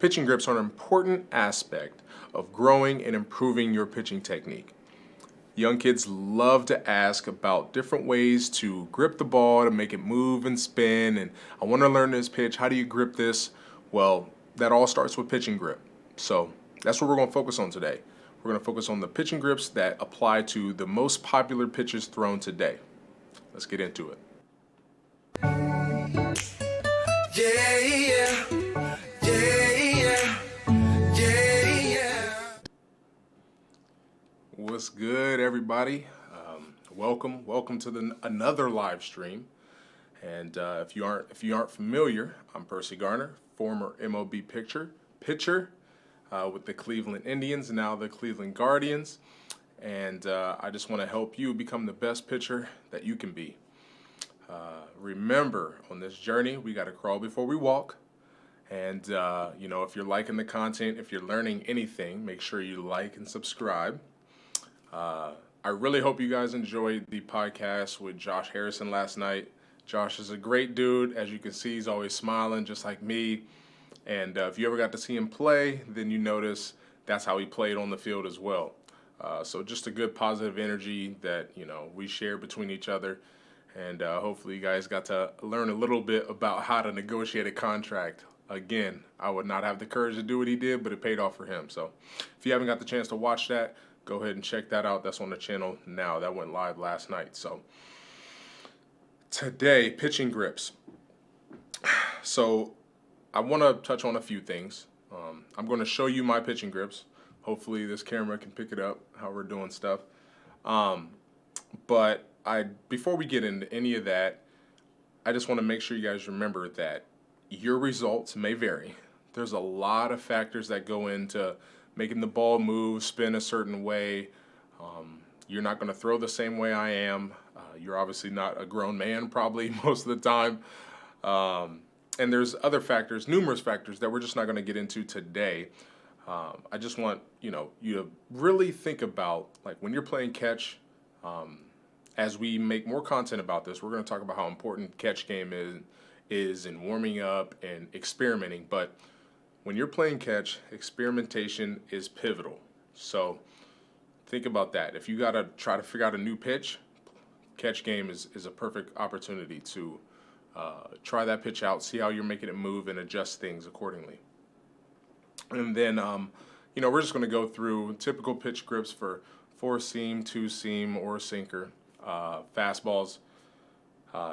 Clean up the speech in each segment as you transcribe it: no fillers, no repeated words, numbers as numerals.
Pitching grips are an important aspect of growing and improving your pitching technique. Young kids love to ask about different ways to grip the ball to make it move and spin, and I want to learn this pitch. How do you grip this? Well, that all starts with pitching grip. So that's what we're going to focus on today. We're going to focus on the pitching grips that apply to the most popular pitches thrown today. Let's get into it. What's good, everybody? Welcome to another live stream. And if you aren't familiar, I'm Perci Garner, former MLB pitcher with the Cleveland Indians, now the Cleveland Guardians. And I just want to help you become the best pitcher that you can be. Remember, on this journey, we got to crawl before we walk. And, if you're liking the content, if you're learning anything, make sure you like and subscribe. I really hope you guys enjoyed the podcast with Josh Harrison last night. Josh is a great dude. As you can see, he's always smiling, just like me. And if you ever got to see him play, then you notice that's how he played on the field as well. So just a good positive energy that, we share between each other. And hopefully you guys got to learn a little bit about how to negotiate a contract. Again, I would not have the courage to do what he did, but it paid off for him. So if you haven't got the chance to watch that, go ahead and check that out. That's on the channel now. That went live last night. So today, pitching grips. So I want to touch on a few things. I'm going to show you my pitching grips. Hopefully this camera can pick it up, how we're doing stuff. But before we get into any of that, I just want to make sure you guys remember that your results may vary. There's a lot of factors that go into making the ball move, spin a certain way. You're not going to throw the same way I am. You're obviously not a grown man probably most of the time. And there's other factors, numerous factors that we're just not going to get into today. I just want you to really think about, like, when you're playing catch. As we make more content about this, we're going to talk about how important catch game is in warming up and experimenting. But when you're playing catch, experimentation is pivotal. So think about that. If you got to try to figure out a new pitch, catch game is a perfect opportunity to try that pitch out, see how you're making it move, and adjust things accordingly. And then, we're just going to go through typical pitch grips for four-seam, two-seam, or sinker, fastballs,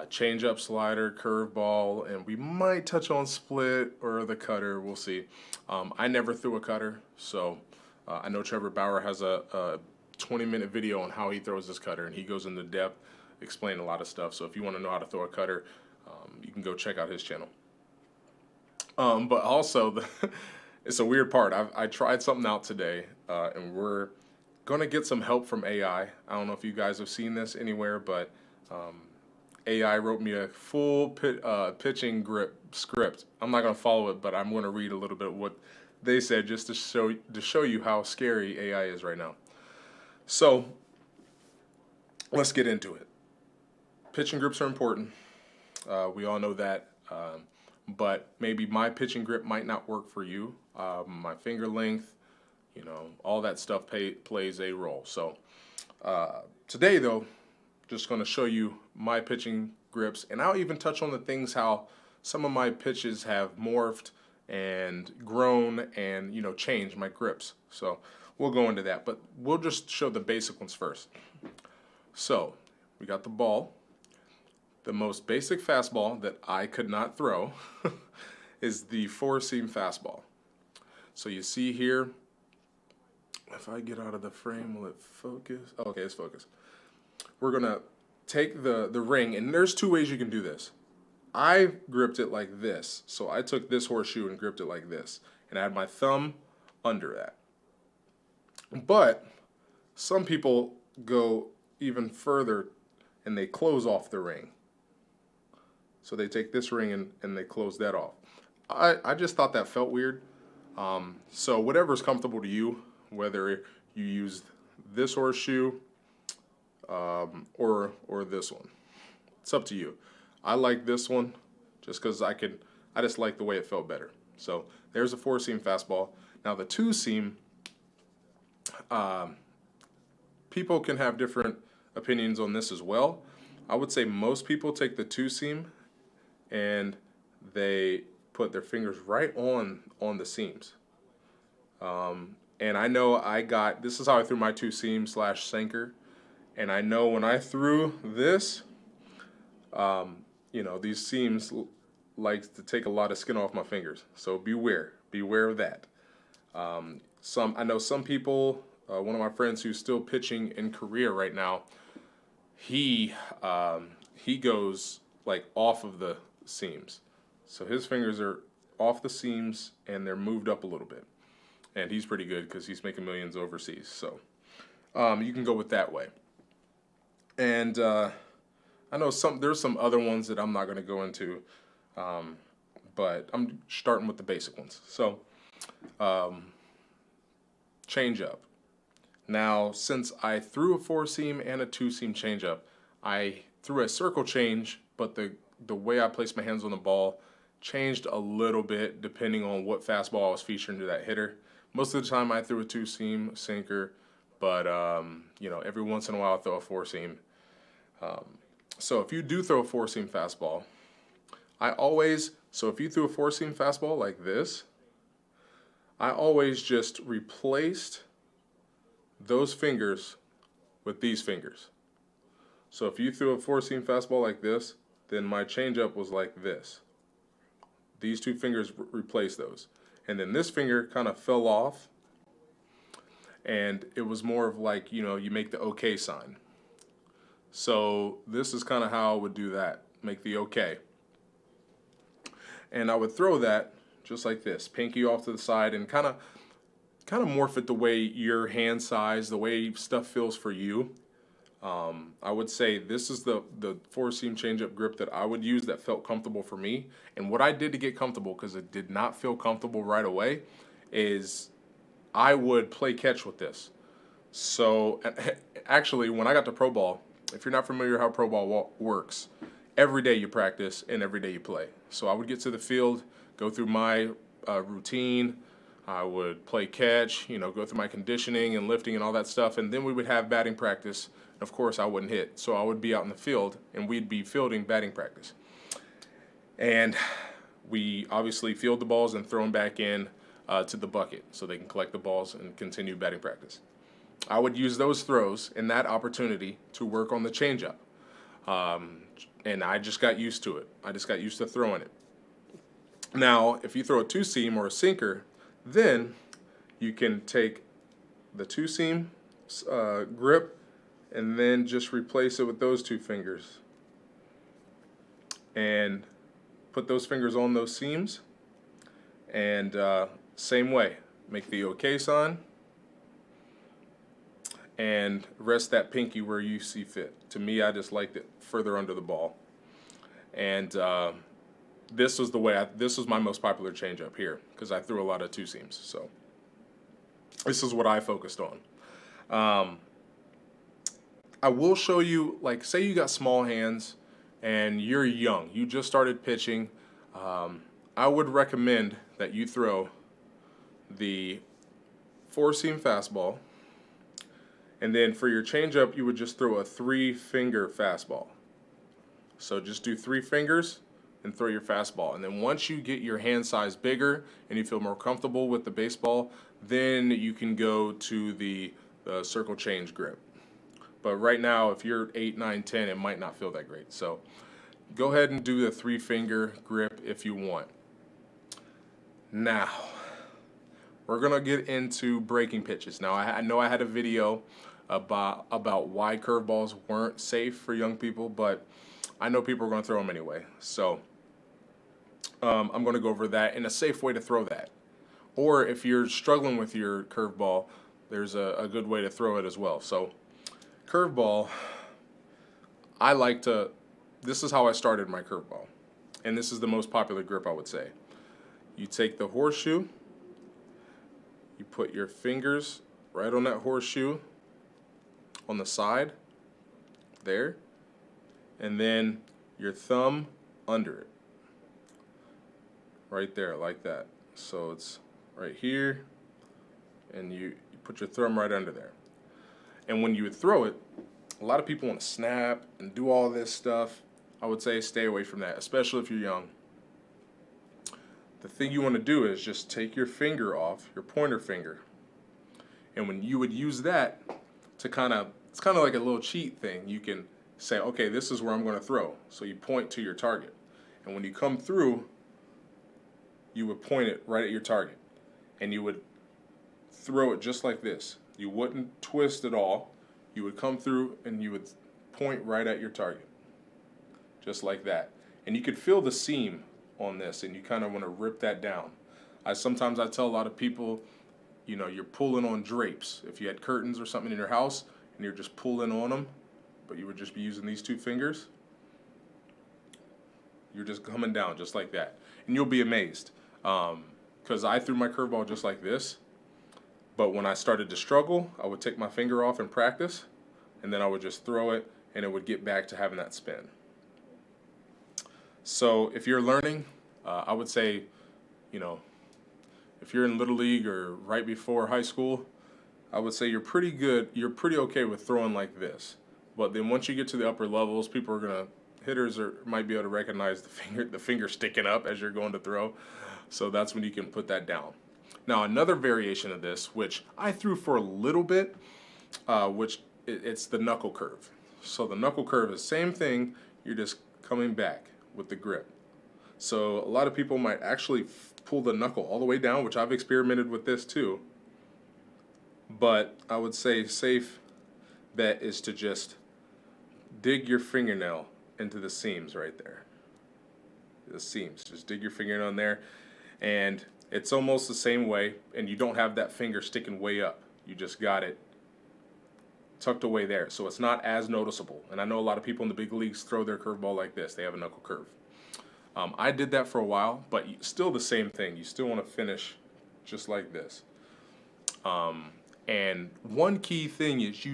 change-up, slider, curveball, and we might touch on split or the cutter. We'll see. I never threw a cutter, so I know Trevor Bauer has a 20-minute video on how he throws his cutter, and he goes into depth, explaining a lot of stuff. So if you want to know how to throw a cutter, you can go check out his channel. But also, it's a weird part. I tried something out today, and we're going to get some help from AI. I don't know if you guys have seen this anywhere, but AI wrote me a full pitching grip script. I'm not going to follow it, but I'm going to read a little bit of what they said just to show you how scary AI is right now. So let's get into it. Pitching grips are important. We all know that. But maybe my pitching grip might not work for you. My finger length, all that stuff plays a role. So today, though, just going to show you my pitching grips, and I'll even touch on the things how some of my pitches have morphed and grown and, changed my grips. So we'll go into that, but we'll just show the basic ones first. So we got the ball. The most basic fastball that I could not throw is the four-seam fastball. So you see here, if I get out of the frame, will it focus? Oh, okay, it's focused. We're going to take the ring, and there's two ways you can do this. I gripped it like this. So I took this horseshoe and gripped it like this, and I had my thumb under that. But some people go even further, and they close off the ring. So they take this ring and they close that off. I just thought that felt weird. So whatever's comfortable to you, whether you use this horseshoe or this one, it's up to you. I like this one just because I just like the way it felt better. So there's a 4-seam fastball. Now the 2-seam, people can have different opinions on this as well. I would say most people take the 2-seam and they put their fingers right on the seams. And I know this is how I threw my 2-seam / sinker. And I know when I threw this, you know, these seams like to take a lot of skin off my fingers. So beware of that. I know some people, one of my friends who's still pitching in Korea right now, he goes like off of the seams. So his fingers are off the seams and they're moved up a little bit. And he's pretty good because he's making millions overseas. So you can go with that way. And I know there's some other ones that I'm not going to go into, but I'm starting with the basic ones. So change-up. Now, since I threw a 4-seam and a 2-seam change-up, I threw a circle change, but the way I placed my hands on the ball changed a little bit depending on what fastball I was featuring to that hitter. Most of the time I threw a 2-seam sinker, but you know, every once in a while I throw a 4-seam. So if you do throw a 4-seam fastball, if you threw a 4-seam fastball like this, I always just replaced those fingers with these fingers. So if you threw a 4-seam fastball like this, then my changeup was like this. These two fingers replaced those. And then this finger kind of fell off, and it was more of like, you know, you make the okay sign. So this is kind of how I would do that, make the okay. And I would throw that just like this, pinky off to the side, and kind of morph it the way your hand size, the way stuff feels for you. I would say this is the 4-seam changeup grip that I would use that felt comfortable for me. And what I did to get comfortable, because it did not feel comfortable right away, is I would play catch with this. So actually, when I got to pro ball, if you're not familiar how pro ball works, every day you practice and every day you play. So I would get to the field, go through my routine. I would play catch, you know, go through my conditioning and lifting and all that stuff, and then we would have batting practice. Of course, I wouldn't hit, so I would be out in the field, and we'd be fielding batting practice. And we obviously field the balls and throw them back in to the bucket so they can collect the balls and continue batting practice. I would use those throws and that opportunity to work on the changeup. And I just got used to it. I just got used to throwing it. Now, if you throw a 2-seam or a sinker, then you can take the 2-seam grip and then just replace it with those two fingers. And put those fingers on those seams. And same way, make the okay sign. And rest that pinky where you see fit. To me, I just liked it further under the ball. And this was my most popular changeup here because I threw a lot of 2-seams. So this is what I focused on. I will show you, like, say you got small hands and you're young, you just started pitching. I would recommend that you throw the 4-seam fastball. And then for your changeup, you would just throw a 3-finger fastball. So just do 3 fingers and throw your fastball. And then once you get your hand size bigger and you feel more comfortable with the baseball, then you can go to the circle change grip. But right now, if you're 8, 9, 10, it might not feel that great. So go ahead and do the 3-finger grip if you want. Now, we're going to get into breaking pitches. Now, I know I had a video about why curveballs weren't safe for young people, but I know people are going to throw them anyway. So I'm going to go over that and a safe way to throw that. Or if you're struggling with your curveball, there's a good way to throw it as well. So curveball, this is how I started my curveball. And this is the most popular grip, I would say. You take the horseshoe, you put your fingers right on that horseshoe on the side, there, and then your thumb under it, right there, like that. So it's right here, and you put your thumb right under there. And when you would throw it, a lot of people want to snap and do all this stuff. I would say stay away from that, especially if you're young. The thing you want to do is just take your finger off, your pointer finger, and when you would use that to it's kind of like a little cheat thing. You can say, okay, this is where I'm going to throw. So you point to your target. And when you come through, you would point it right at your target. And you would throw it just like this. You wouldn't twist at all. You would come through and you would point right at your target. Just like that. And you could feel the seam on this, and you kind of want to rip that down. Sometimes I tell a lot of people, you know, you're pulling on drapes. If you had curtains or something in your house and you're just pulling on them, but you would just be using these two fingers, you're just coming down just like that. And you'll be amazed. Because I threw my curveball just like this, but when I started to struggle, I would take my finger off in practice, and then I would just throw it, and it would get back to having that spin. So if you're learning, I would say, you know, if you're in Little League or right before high school, I would say you're pretty good, you're pretty okay with throwing like this. But then once you get to the upper levels, hitters might be able to recognize the finger sticking up as you're going to throw. So that's when you can put that down. Now another variation of this, which I threw for a little bit, it's the knuckle curve. So the knuckle curve is the same thing, you're just coming back with the grip. So a lot of people might actually pull the knuckle all the way down, which I've experimented with this too. But I would say safe bet is to just dig your fingernail into the seams right there. The seams, just dig your fingernail in there, and it's almost the same way, and you don't have that finger sticking way up. You just got it tucked away there, so it's not as noticeable. And I know a lot of people in the big leagues throw their curveball like this. They have a knuckle curve. I did that for a while, but still the same thing. You still want to finish just like this. And one key thing is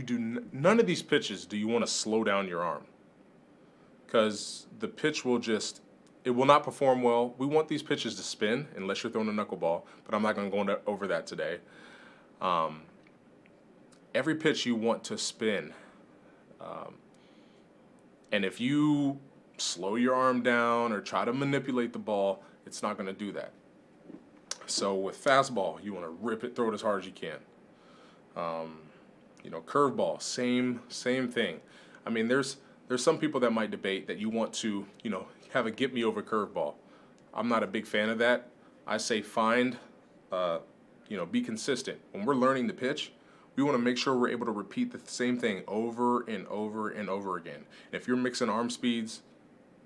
none of these pitches do you want to slow down your arm, because the pitch will it will not perform well. We want these pitches to spin unless you're throwing a knuckleball, but I'm not going to go over that today. Every pitch you want to spin. And if you slow your arm down or try to manipulate the ball, it's not going to do that. So with fastball, you want to rip it, throw it as hard as you can. You know, curveball, same thing. I mean, there's some people that might debate that you want to, you know, have a get me over curveball. I'm not a big fan of that. I say be consistent. When we're learning the pitch, we want to make sure we're able to repeat the same thing over and over and over again. And if you're mixing arm speeds,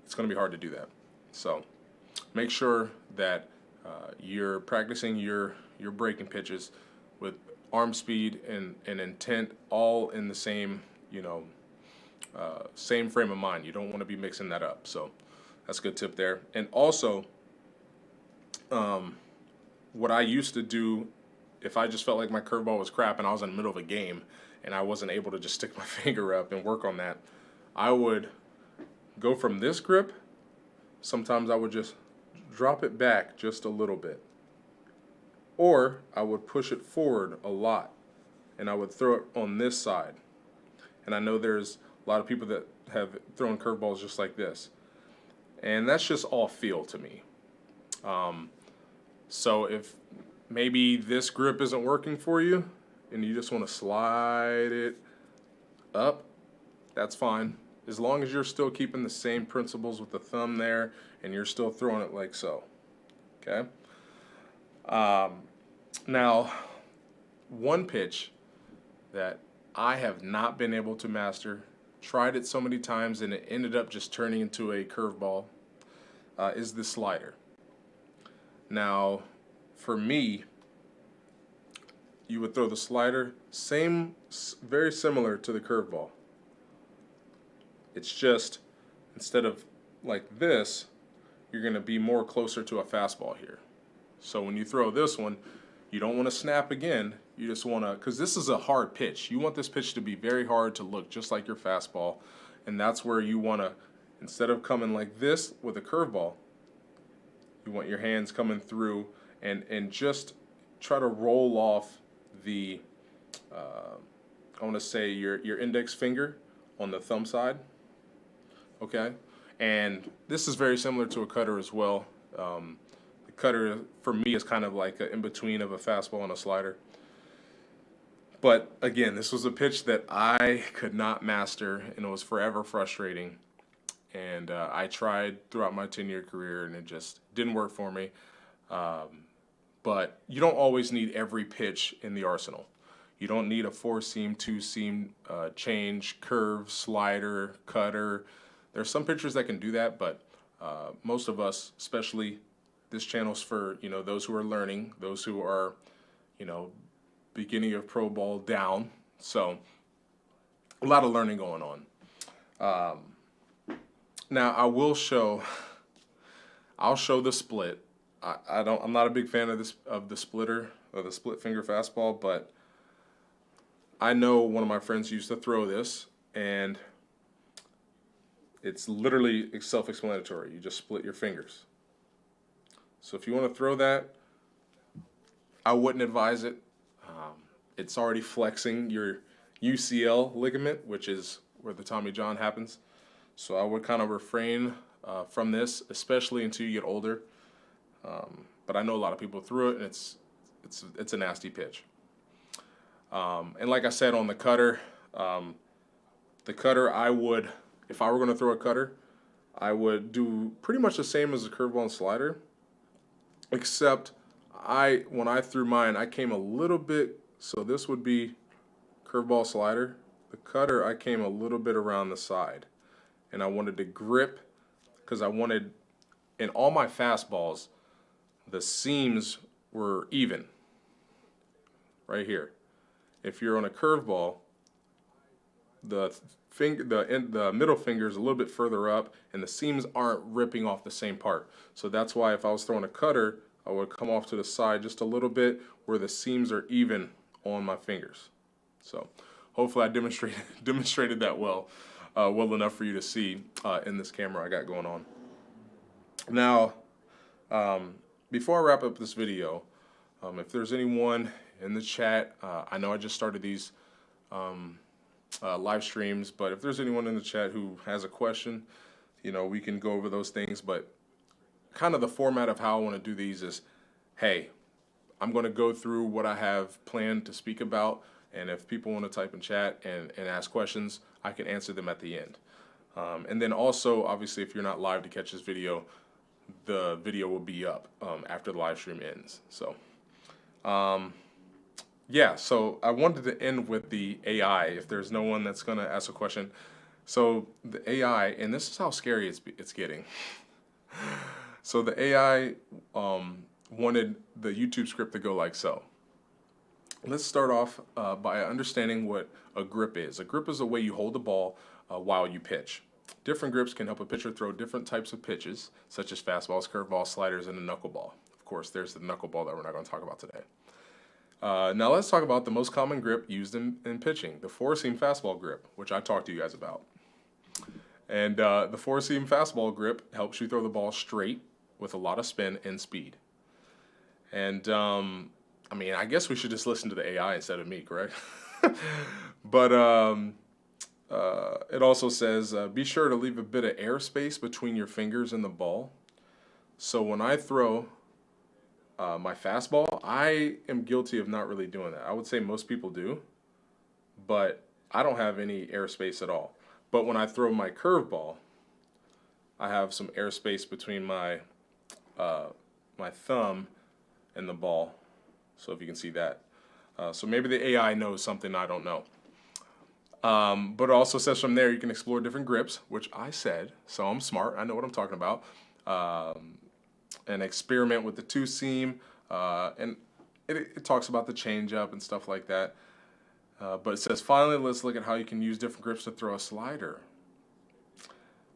it's going to be hard to do that. So make sure that you're practicing your breaking pitches with arm speed and intent all in the same, same frame of mind. You don't want to be mixing that up. So that's a good tip there. And also, what I used to do, if I just felt like my curveball was crap and I was in the middle of a game and I wasn't able to just stick my finger up and work on that, I would go from this grip. Sometimes I would just drop it back just a little bit. Or I would push it forward a lot and I would throw it on this side. And I know there's a lot of people that have thrown curveballs just like this. And that's just all feel to me. So if maybe this grip isn't working for you and you just want to slide it up, that's fine. As long as you're still keeping the same principles with the thumb there and you're still throwing it like so. Okay? Now, one pitch that I have not been able to master, tried it so many times and it ended up just turning into a curveball, is the slider. Now, for me, you would throw the slider, very similar to the curveball. It's just, instead of like this, you're going to be more closer to a fastball here. So when you throw this one, you don't want to snap again. You just want to, because this is a hard pitch. You want this pitch to be very hard to look just like your fastball. And that's where you want to, instead of coming like this with a curveball, you want your hands coming through and just try to roll off the, I want to say your index finger on the thumb side. Okay, and this is very similar to a cutter as well. The cutter for me is kind of like an in between of a fastball and a slider. But again, this was a pitch that I could not master, and it was forever frustrating. And I tried throughout my 10-year career, and it just didn't work for me. But you don't always need every pitch in the arsenal. You don't need a 4-seam, 2-seam change, curve, slider, cutter. There's some pitchers that can do that, but most of us, especially this channel's for those who are learning, those who are beginning of pro ball down. So a lot of learning going on. Now I'll show the split. I'm not a big fan of the splitter or the split finger fastball, but I know one of my friends used to throw this, and it's literally self-explanatory. You just split your fingers. So if you want to throw that, I wouldn't advise it. It's already flexing your UCL ligament, which is where the Tommy John happens. So I would kind of refrain from this, especially until you get older. But I know a lot of people threw it, and it's a nasty pitch. And like I said on the cutter, I would, if I were going to throw a cutter, I would do pretty much the same as a curveball and slider, except when I threw mine, I came a little bit. So this would be curveball slider. The cutter, I came a little bit around the side, and I wanted to grip because I wanted, in all my fastballs, the seams were even right here. If you're on a curveball, the middle finger is a little bit further up, and the seams aren't ripping off the same part. So that's why if I was throwing a cutter, I would come off to the side just a little bit where the seams are even on my fingers. So hopefully I demonstrated that well enough for you to see in this camera I got going on. Now, before I wrap up this video, if there's anyone in the chat, I know I just started these live streams, but if there's anyone in the chat who has a question, we can go over those things. But kind of the format of how I want to do these is, hey, I'm going to go through what I have planned to speak about, and if people want to type in chat and ask questions, I can answer them at the end. And then also, obviously, if you're not live to catch this video, the video will be up after the live stream ends. So, yeah, so I wanted to end with the AI, if there's no one that's going to ask a question. So the AI, and this is how scary it's getting. So the AI wanted the YouTube script to go like so. Let's start off by understanding what a grip is. A grip is the way you hold the ball while you pitch. Different grips can help a pitcher throw different types of pitches, such as fastballs, curveballs, sliders, and a knuckleball. Of course, there's the knuckleball that we're not going to talk about today. Now let's talk about the most common grip used in pitching, the 4-seam fastball grip, which I talked to you guys about. And the 4-seam fastball grip helps you throw the ball straight with a lot of spin and speed. And I mean, I guess we should just listen to the AI instead of me, correct? But it also says, be sure to leave a bit of airspace between your fingers and the ball. So when I throw my fastball, I am guilty of not really doing that. I would say most people do, but I don't have any airspace at all. But when I throw my curveball, I have some airspace between my my thumb and the ball. So if you can see that. So maybe the AI knows something I don't know. But it also says from there you can explore different grips, which I said, so I'm smart. I know what I'm talking about. And experiment with the 2-seam. And it talks about the change-up and stuff like that. But it says, finally, let's look at how you can use different grips to throw a slider.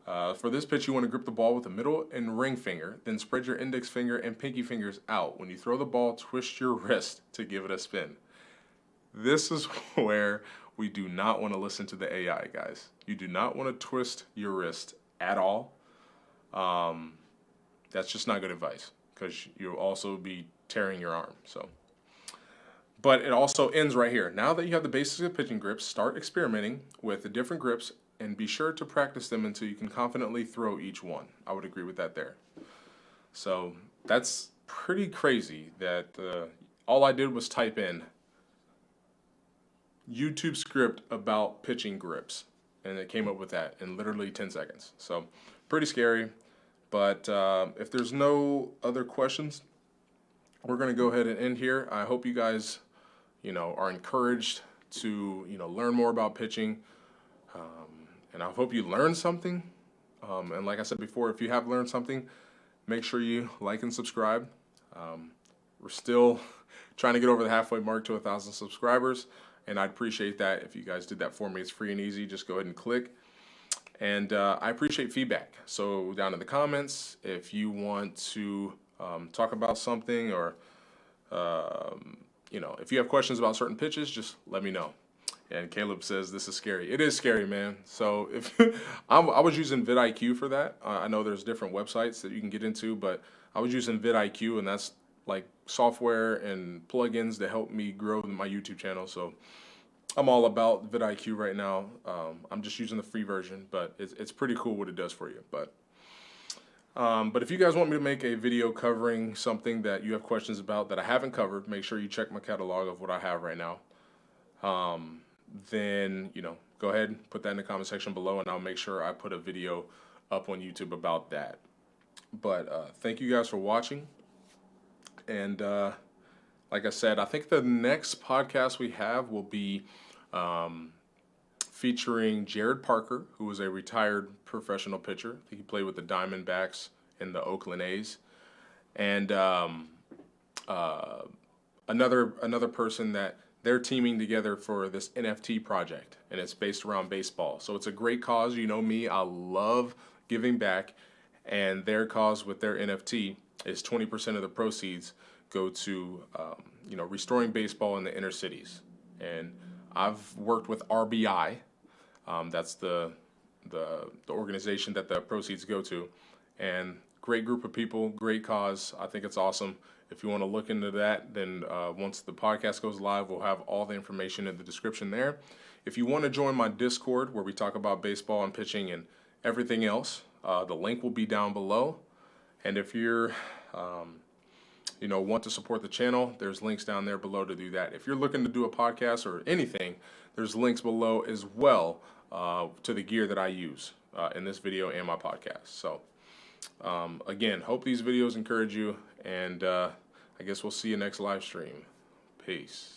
For this pitch, you want to grip the ball with the middle and ring finger, then spread your index finger and pinky fingers out. When you throw the ball, twist your wrist to give it a spin. This is where we do not want to listen to the AI, guys. You do not want to twist your wrist at all. That's just not good advice. because you'll also be tearing your arm. So, but it also ends right here. Now that you have the basics of pitching grips, start experimenting with the different grips and be sure to practice them until you can confidently throw each one. I would agree with that there. So that's pretty crazy that all I did was type in YouTube script about pitching grips, and it came up with that in literally 10 seconds. So pretty scary, but if there's no other questions, we're going to go ahead and end here. I hope you guys, are encouraged to, learn more about pitching, and I hope you learned something. And like I said before, if you have learned something, make sure you like and subscribe. We're still trying to get over the halfway mark to 1,000 subscribers, and I'd appreciate that if you guys did that for me. It's free and easy. Just go ahead and click. And I appreciate feedback. So down in the comments, if you want to talk about something, or if you have questions about certain pitches, just let me know. And Caleb says this is scary. It is scary, man. So if I was using vidIQ for that. I know there's different websites that you can get into, but I was using vidIQ, and that's like software and plugins to help me grow my YouTube channel. So I'm all about vidIQ right now. I'm just using the free version, but it's pretty cool what it does for you. But if you guys want me to make a video covering something that you have questions about that I haven't covered, make sure you check my catalog of what I have right now. Then, go ahead and put that in the comment section below, and I'll make sure I put a video up on YouTube about that. But thank you guys for watching. And like I said, I think the next podcast we have will be featuring Jared Parker, who was a retired professional pitcher. I think he played with the Diamondbacks and the Oakland A's. And another person that they're teaming together for this NFT project, and it's based around baseball. So it's a great cause. You know me, I love giving back, and their cause with their NFT is 20% of the proceeds go to restoring baseball in the inner cities. And I've worked with RBI. That's the organization that the proceeds go to, and great group of people, great cause. I think it's awesome. If you want to look into that, then once the podcast goes live, we'll have all the information in the description there. If you want to join my Discord, where we talk about baseball and pitching and everything else, the link will be down below. And if you're want to support the channel, there's links down there below to do that. If you're looking to do a podcast or anything, there's links below as well to the gear that I use in this video and my podcast. So again, hope these videos encourage you, and I guess we'll see you next live stream. Peace.